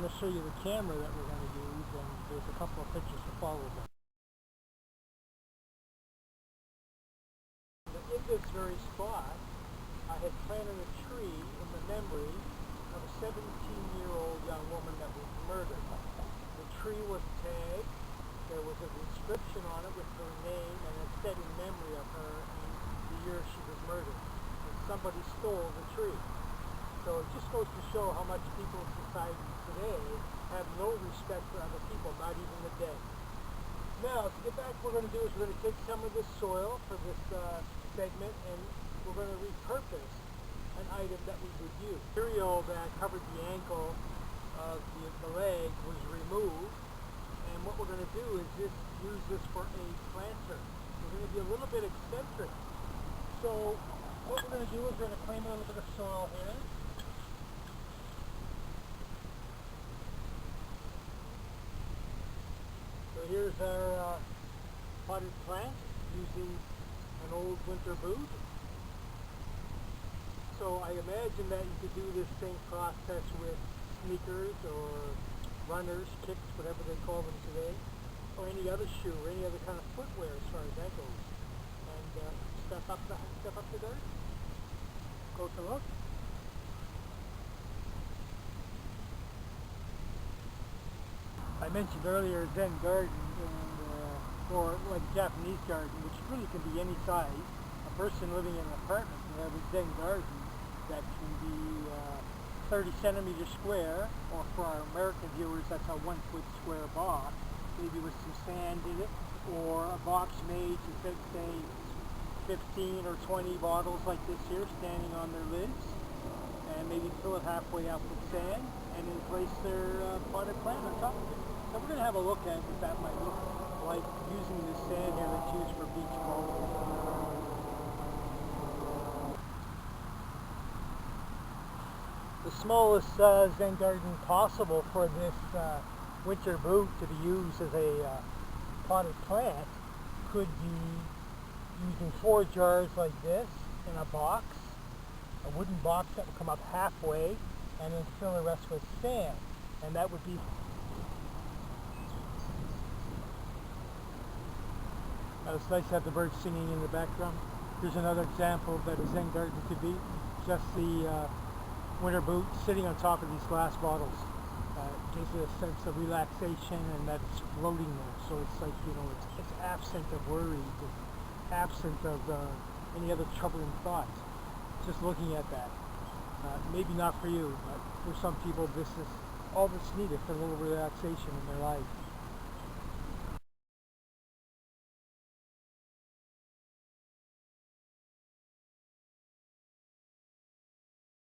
want to show you the camera that we're going to use, and there's a couple of pictures to follow them. In this very spot, I had planted a tree in the memory of a 17-year-old young woman that was murdered. The tree was tagged, there was an inscription on it with her name, and it said in memory of her and the year she was murdered. And somebody stole the tree. So it just goes to show how much people in society today have no respect for other people, not even the dead. Now, to get back, what we're going to do is we're going to take some of this soil for this segment, and we're going to repurpose an item that we would use. The material that covered the ankle of the leg was removed, and what we're going to do is just use this for a planter. We're going to be a little bit eccentric. So what we're going to do is we're going to claim a little bit of soil here. So here's our potted plant using an old winter boot. So I imagine that you could do this same process with sneakers or runners, kicks, whatever they call them today, or any other shoe, or any other kind of footwear as far as that goes. And step up the dirt. Closer look. I mentioned earlier Zen Garden, or like Japanese garden, which really can be any size. A person living in an apartment can have a Zen Garden that can be 30 centimeters square, or for our American viewers, that's a 1 foot square box, maybe with some sand in it, or a box made to fit, say, 15 or 20 bottles like this here, standing on their lids, and maybe fill it halfway up with sand, and then place their potted plant on top of it. So we're going to have a look at what that might look like using this sand here that's used for beach bowling. The smallest Zen Garden possible for this winter boot to be used as a potted plant could be using 4 jars like this in a box, a wooden box that would come up halfway, and then fill the rest with sand. And that would be it's nice to have the birds singing in the background. Here's another example that a Zen Garden could be. Just the winter boot sitting on top of these glass bottles. Gives you a sense of relaxation, and that it's floating there. So it's like, you know, it's absent of worry, it's absent of any other troubling thoughts. Just looking at that. Maybe not for you, but for some people this is all that's needed for a little relaxation in their life.